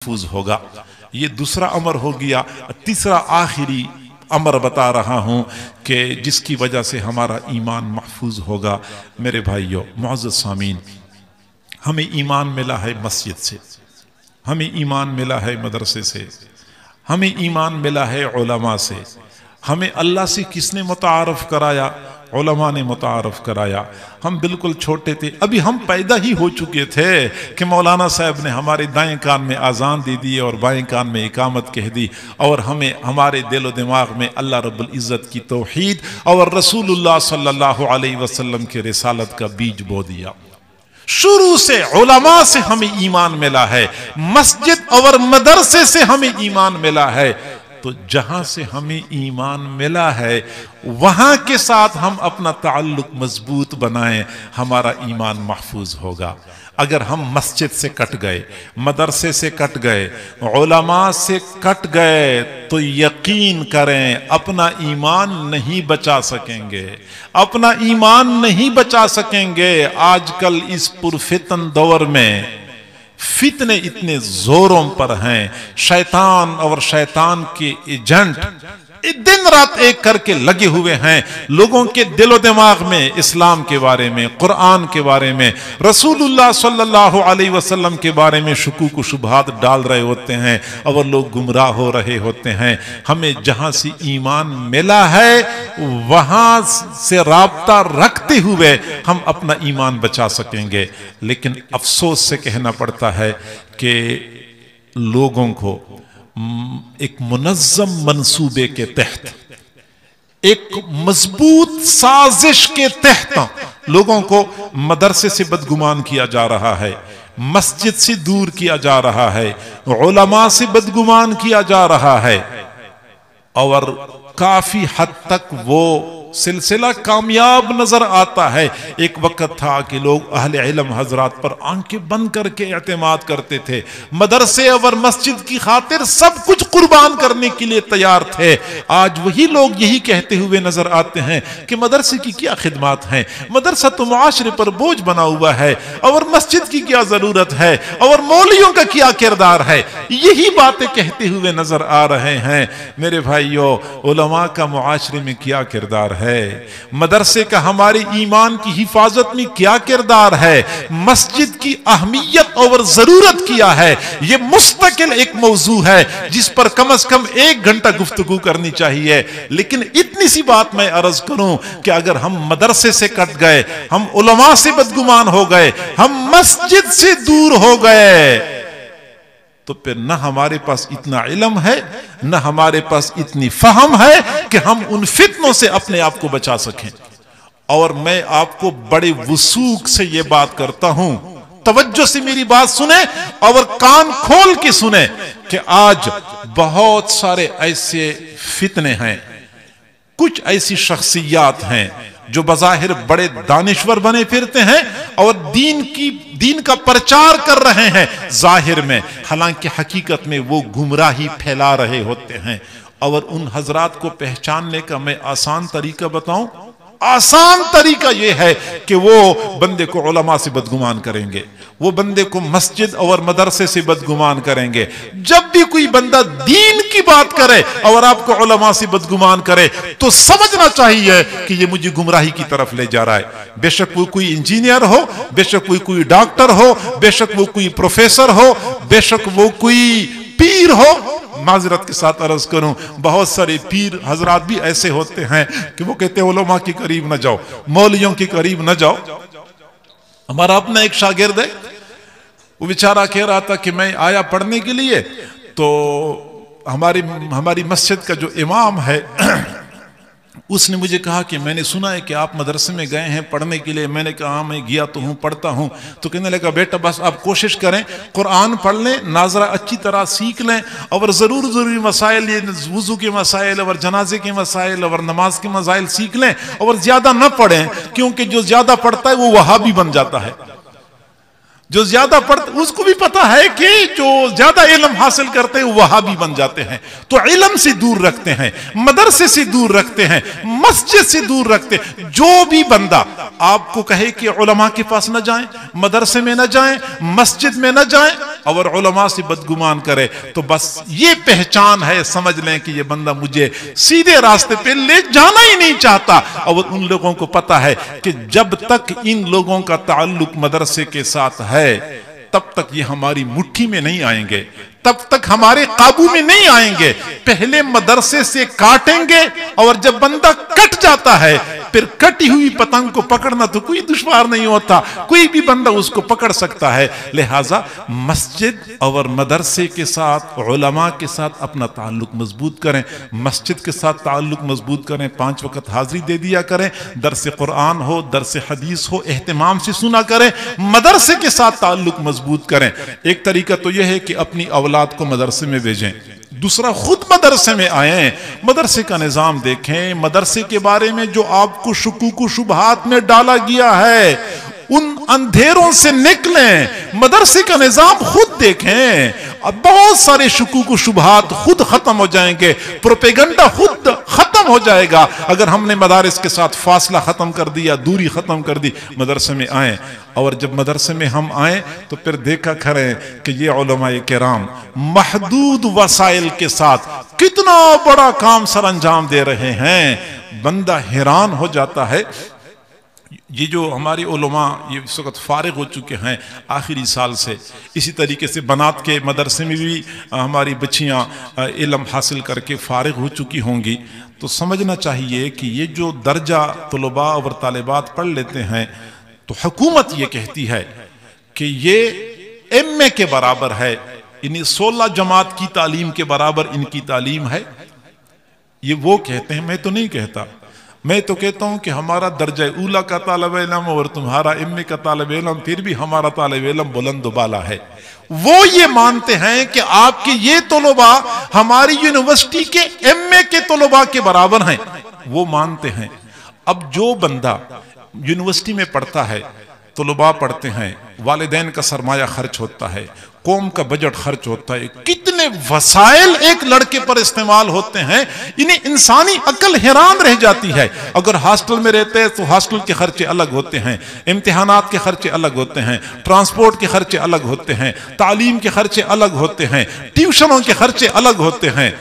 محفوظ ہوگا. یہ دوسرا امر ہو گیا. تیسرا آخری امر بتا رہا ہوں کہ جس کی وجہ سے ہمارا ایمان محفوظ ہوگا. میرے بھائیو معزز سامعین، ہمیں ایمان ملا ہے مسجد سے، ہمیں ایمان ملا ہے مدرسے سے، ہمیں ایمان ملا ہے علماء سے. ہمیں اللہ سے کس نے متعارف کرایا؟ علماء نے متعارف کرایا. ہم بالکل چھوٹے تھے، ابھی ہم پیدا ہی ہو چکے تھے کہ مولانا صاحب نے ہمارے دائیں کان میں اذان دے دی اور بائیں کان میں اقامت کہہ دی، اور ہمیں ہمارے دل و دماغ میں اللہ رب العزت کی توحید اور رسول اللہ صلی اللہ علیہ وسلم کی رسالت کا بیج بو دیا. شروع سے علماء سے ہمیں ایمان ملا ہے، مسجد اور مدرسے سے ہمیں ایمان ملا ہے. تو جہاں سے ہمیں ایمان ملا ہے وہاں کے ساتھ ہم اپنا تعلق مضبوط بنائیں، ہمارا ایمان محفوظ ہوگا. اگر ہم مسجد سے کٹ گئے، مدرسے سے کٹ گئے، علماء سے کٹ گئے، تو یقین کریں اپنا ایمان نہیں بچا سکیں گے، اپنا ایمان نہیں بچا سکیں گے. آج کل اس پرفتن دور میں فتنے اتنے زوروں پر ہیں، شیطان اور شیطان کے ایجنٹ دن رات ایک کر کے لگے ہوئے ہیں لوگوں کے دل و دماغ میں اسلام کے بارے میں، قرآن کے بارے میں، رسول اللہ صلی اللہ علیہ وسلم کے بارے میں شکوک و شبہات ڈال رہے ہوتے ہیں اور لوگ گمراہ ہو رہے ہوتے ہیں. ہمیں جہاں سے ایمان ملا ہے وہاں سے رابطہ رکھتے ہوئے ہم اپنا ایمان بچا سکیں گے. لیکن افسوس سے کہنا پڑتا ہے کہ لوگوں کو ایک منظم منصوبے کے تحت، ایک مضبوط سازش کے تحت لوگوں کو مدرسے سے بدگمان کیا جا رہا ہے، مسجد سے دور کیا جا رہا ہے، علماء سے بدگمان کیا جا رہا ہے، اور کافی حد تک وہ سلسلہ کامیاب نظر آتا ہے. ایک وقت تھا کہ لوگ اہل علم حضرات پر آنکھیں بند کر کے اعتماد کرتے تھے، مدرسے اور مسجد کی خاطر سب کچھ قربان کرنے کے لیے تیار تھے. آج وہی لوگ یہی کہتے ہوئے نظر آتے ہیں کہ مدرسے کی کیا خدمات ہیں، مدرسہ تو معاشرے پر بوجھ بنا ہوا ہے، اور مسجد کی کیا ضرورت ہے، اور مولویوں کا کیا کردار ہے. یہی باتیں کہتے ہوئے نظر آ رہے ہیں. میرے بھائیو، علماء کا معاشرے میں کیا کردار ہے، مدرسے کا ہمارے ایمان کی حفاظت میں کیا کردار ہے، مسجد کی اہمیت اور ضرورت کیا ہے، یہ مستقل ایک موضوع ہے جس پر کم از کم 1 گھنٹہ گفتگو کرنی چاہیے. لیکن اتنی سی بات میں عرض کروں کہ اگر ہم مدرسے سے کٹ گئے، ہم علماء سے بدگمان ہو گئے، ہم مسجد سے دور ہو گئے، تو پھر نہ ہمارے پاس اتنا علم ہے، نہ ہمارے پاس اتنی فہم ہے کہ ہم ان فتنوں سے اپنے آپ کو بچا سکیں. اور میں آپ کو بڑے وثوق سے یہ بات کرتا ہوں، توجہ سے میری بات سنیں اور کان کھول کے سنیں، کہ آج بہت سارے ایسے فتنے ہیں، کچھ ایسی شخصیات ہیں جو بظاہر بڑے دانشور بنے پھرتے ہیں اور دین کا پرچار کر رہے ہیں ظاہر میں، حالانکہ حقیقت میں وہ گمراہی پھیلا رہے ہوتے ہیں. اور ان حضرات کو پہچاننے کا میں آسان طریقہ بتاؤں، آسان طریقہ یہ ہے کہ وہ بندے کو علماء سے بدگمان کریں گے، وہ بندے کو مسجد اور مدرسے سے بدگمان کریں گے. جب بھی کوئی بندہ دین کی بات کرے اور آپ کو علماء سے بدگمان کرے تو سمجھنا چاہیے کہ یہ مجھے گمراہی کی طرف لے جا رہا ہے. بے شک وہ کوئی انجینئر ہو، بے شک وہ کوئی ڈاکٹر ہو، بے شک وہ کوئی پروفیسر ہو، بے شک وہ کوئی پیر ہو. معذرت کے ساتھ عرض کروں، بہت سارے پیر حضرات بھی ایسے ہوتے ہیں کہ وہ کہتے ہیں علماء کے قریب نہ جاؤ، مولویوں کے قریب نہ جاؤ. ہمارا اپنا ایک شاگرد ہے، وہ بیچارہ کہہ رہا تھا کہ میں آیا پڑھنے کے لیے، تو ہماری مسجد کا جو امام ہے اس نے مجھے کہا کہ میں نے سنا ہے کہ آپ مدرسے میں گئے ہیں پڑھنے کے لیے. میں نے کہا میں گیا تو ہوں، پڑھتا ہوں. تو کہنے لگا بیٹا بس آپ کوشش کریں، قرآن پڑھ لیں، ناظرہ اچھی طرح سیکھ لیں، اور ضروری مسائل، یہ وضو کے مسائل اور جنازے کے مسائل اور نماز کے مسائل سیکھ لیں، اور زیادہ نہ پڑھیں، کیونکہ جو زیادہ پڑھتا ہے وہ وہابی بن جاتا ہے. جو زیادہ پڑھتے اس کو بھی پتا ہے کہ جو زیادہ علم حاصل کرتے ہیں وہابی بن جاتے ہیں، تو علم سے دور رکھتے ہیں، مدرسے سے دور رکھتے ہیں، مسجد سے دور رکھتے ہیں۔ جو بھی بندہ آپ کو کہے کہ علماء کے پاس نہ جائیں، مدرسے میں نہ جائیں، مسجد میں نہ جائیں، اور علماء سے بدگمان کرے، تو بس یہ پہچان ہے، سمجھ لیں کہ یہ بندہ مجھے سیدھے راستے پہ لے جانا ہی نہیں چاہتا۔ اور ان لوگوں کو پتا ہے کہ جب تک ان لوگوں کا تعلق مدرسے کے ساتھ ہے تب تک یہ ہماری مٹھی میں نہیں آئیں گے، تب تک ہمارے قابو میں نہیں آئیں گے۔ پہلے مدرسے سے کاٹیں گے، اور جب بندہ کٹ جاتا ہے پھر کٹی ہوئی پتنگ کو پکڑنا تو کوئی دشوار نہیں ہوتا، کوئی بھی بندہ اس کو پکڑ سکتا ہے۔ لہٰذا مسجد اور مدرسے کے ساتھ، علماء کے ساتھ اپنا تعلق مضبوط کریں، مسجد کے ساتھ تعلق مضبوط کریں، 5 وقت حاضری دے دیا کریں، درس قرآن ہو، درس حدیث ہو، اہتمام سے سنا کریں، مدرسے کے ساتھ تعلق مضبوط کریں۔ ایک طریقہ تو یہ ہے کہ اپنی اولاد کو مدرسے میں بھیجیں، دوسرا خود مدرسے میں آئیں، مدرسے کا نظام دیکھیں، مدرسے کے بارے میں جو آپ کو شکوک و شبہات میں ڈالا گیا ہے ان اندھیروں سے نکلیں، مدرسے کا نظام خود دیکھیں، اب بہت سارے شکوک و شبہات خود ختم ہو جائیں گے، پروپیگنڈا خود ختم ہو جائے گا اگر ہم نے مدارس کے ساتھ فاصلہ ختم کر دیا، دوری ختم کر دی۔ مدرسے میں آئیں، اور جب مدرسے میں ہم آئیں تو پھر دیکھا کریں کہ یہ علماء کرام محدود وسائل کے ساتھ کتنا بڑا کام سر انجام دے رہے ہیں، بندہ حیران ہو جاتا ہے۔ یہ جو ہمارے علماء یہ اس وقت فارغ ہو چکے ہیں آخری سال سے، اسی طریقے سے بنات کے مدرسے میں بھی ہماری بچیاں علم حاصل کر کے فارغ ہو چکی ہوں گی، تو سمجھنا چاہیے کہ یہ جو درجہ طلباء اور طالبات پڑھ لیتے ہیں تو حکومت یہ کہتی ہے کہ یہ ایم اے کے برابر ہے، انہیں 16 جماعت کی تعلیم کے برابر ان کی تعلیم ہے۔ یہ وہ کہتے ہیں، میں تو نہیں کہتا، میں تو کہتا ہوں کہ ہمارا درجہ اولا کا طالب علم اور تمہارا ایم اے کا طالب علم پھر بھی ہمارا طالب علم بلند و بالا ہے۔ وہ یہ مانتے ہیں کہ آپ کے یہ طلباء ہماری یونیورسٹی کے ایم اے کے طلباء کے برابر ہیں، وہ مانتے ہیں۔ اب جو بندہ یونیورسٹی میں پڑھتا ہے، طلباء پڑھتے ہیں، والدین کا سرمایہ خرچ ہوتا ہے، قوم کا بجٹ خرچ ہوتا ہے، کتنے وسائل ایک لڑکے پر استعمال ہوتے ہیں، انہیں انسانی عقل حیران رہ جاتی ہے۔ اگر ہاسٹل میں رہتے ہیں تو ہاسٹل کے خرچے الگ ہوتے ہیں، امتحانات کے خرچے الگ ہوتے ہیں، ٹرانسپورٹ کے خرچے الگ ہوتے ہیں، تعلیم کے خرچے الگ ہوتے ہیں، ٹیوشنوں کے خرچے الگ ہوتے ہیں،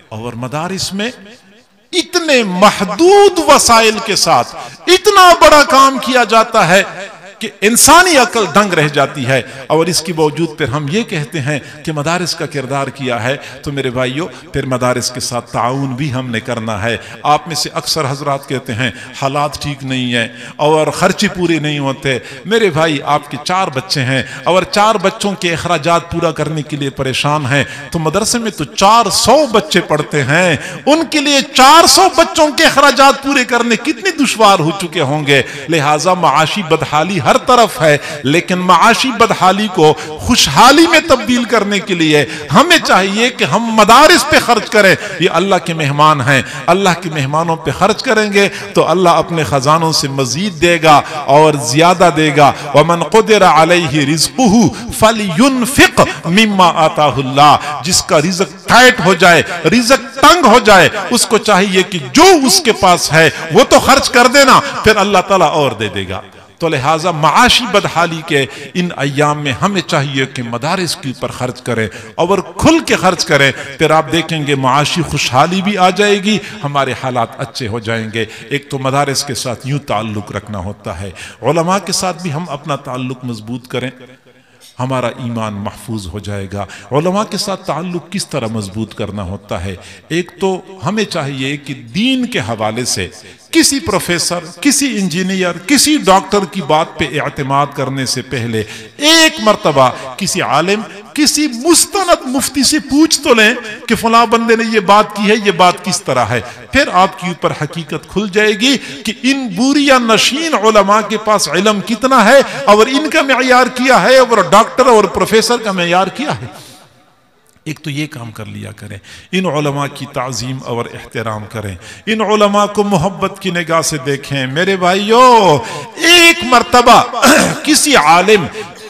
اور مدارس میں اتنے محدود وسائل کے ساتھ اتنا بڑا کام کیا جاتا ہے کہ انسانی عقل دنگ رہ جاتی ہے۔ اور اس کی باوجود پھر ہم یہ کہتے ہیں کہ مدارس کا کردار کیا ہے، تو میرے بھائیوں پھر مدارس کے ساتھ تعاون بھی ہم نے کرنا ہے۔ آپ میں سے اکثر حضرات کہتے ہیں حالات ٹھیک نہیں ہیں اور خرچے پورے نہیں ہوتے۔ میرے بھائی آپ کے 4 بچے ہیں اور 4 بچوں کے اخراجات پورا کرنے کے لیے پریشان ہیں، تو مدرسے میں تو 400 بچے پڑھتے ہیں، ان کے لیے 400 بچوں کے اخراجات پورے کرنے کتنے دشوار ہو چکے ہوں گے۔ لہٰذا معاشی بدحالی ہر طرف ہے، لیکن معاشی بدحالی کو خوشحالی میں تبدیل کرنے کے لیے ہمیں چاہیے کہ ہم مدارس پہ خرچ کریں۔ یہ اللہ کے مہمان ہیں، اللہ کے مہمانوں پہ خرچ کریں گے تو اللہ اپنے خزانوں سے مزید دے گا اور زیادہ دے گا۔ وَمَنْ قُدِرَ عَلَيْهِ رِزْقُهُ فَلْيُنْفِقْ مِمَّا آتَاهُ اللَّهُ۔ جس کا رزق ٹائٹ ہو جائے، رزق تنگ ہو جائے، اس کو چاہیے کہ جو اس کے پاس ہے وہ تو خرچ کر دینا، پھر اللہ تعالیٰ اور دے دے گا۔ تو لہٰذا معاشی بدحالی کے ان ایام میں ہمیں چاہیے کہ مدارس کے اوپر خرچ کریں اور کھل کے خرچ کریں، پھر آپ دیکھیں گے معاشی خوشحالی بھی آ جائے گی، ہمارے حالات اچھے ہو جائیں گے۔ ایک تو مدارس کے ساتھ یوں تعلق رکھنا ہوتا ہے، علماء کے ساتھ بھی ہم اپنا تعلق مضبوط کریں، ہمارا ایمان محفوظ ہو جائے گا۔ علماء کے ساتھ تعلق کس طرح مضبوط کرنا ہوتا ہے؟ ایک تو ہمیں چاہیے کہ دین کے حوالے سے کسی پروفیسر، کسی انجینئر، کسی ڈاکٹر کی بات پہ اعتماد کرنے سے پہلے ایک مرتبہ کسی عالم، کسی مستند مفتی سے پوچھ تو لیں کہ فلاں بندے نے یہ بات کی ہے، یہ بات کس طرح ہے، پھر آپ کی اوپر حقیقت کھل جائے گی کہ ان بوریا نشین علماء کے پاس علم کتنا ہے اور ان کا معیار کیا ہے اور ڈاکٹر اور پروفیسر کا معیار کیا ہے۔ ایک تو یہ کام کر لیا کریں، ان علماء کی تعظیم اور احترام کریں، ان علماء کو محبت کی نگاہ سے دیکھیں۔ میرے بھائیو، ایک مرتبہ کسی عالم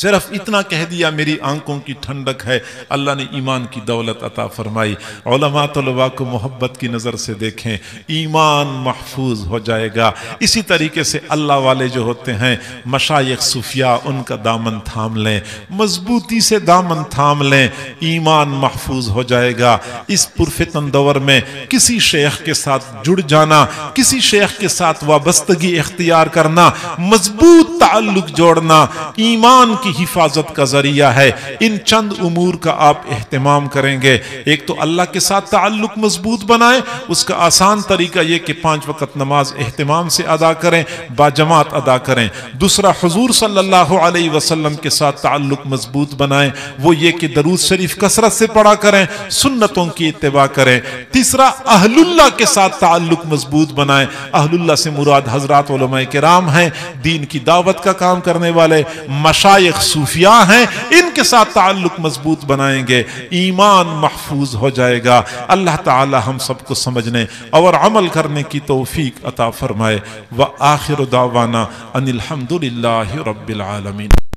صرف اتنا کہہ دیا میری آنکھوں کی ٹھنڈک ہے، اللہ نے ایمان کی دولت عطا فرمائی۔ علماء طلباء کو محبت کی نظر سے دیکھیں، ایمان محفوظ ہو جائے گا۔ اسی طریقے سے اللہ والے جو ہوتے ہیں، مشایخ صوفیاء، ان کا دامن تھام لیں، مضبوطی سے دامن تھام لیں، ایمان محفوظ ہو جائے گا۔ اس پرفتن دور میں کسی شیخ کے ساتھ جڑ جانا، کسی شیخ کے ساتھ وابستگی اختیار کرنا، مضبوط تعلق جوڑنا ایمان کی حفاظت کا ذریعہ ہے۔ ان چند امور کا آپ اہتمام کریں گے، ایک تو اللہ کے ساتھ تعلق مضبوط بنائیں، اس کا آسان طریقہ یہ کہ 5 وقت نماز اہتمام سے ادا کریں، باجماعت ادا کریں۔ دوسرا، حضور صلی اللہ علیہ وسلم کے ساتھ تعلق مضبوط بنائیں، وہ یہ کہ درود شریف کثرت سے پڑھا کریں، سنتوں کی اتباع کریں۔ تیسرا، اہل اللہ کے ساتھ تعلق مضبوط بنائیں۔ اہل اللہ سے مراد حضرات علماء کرام ہیں، دین کی دعوت کا کام کرنے والے مشایخ صوفیاء ہیں، ان کے ساتھ تعلق مضبوط بنائیں گے، ایمان محفوظ ہو جائے گا۔ اللہ تعالی ہم سب کو سمجھنے اور عمل کرنے کی توفیق عطا فرمائے۔ وآخر دعوانا ان الحمد للہ رب العالمین۔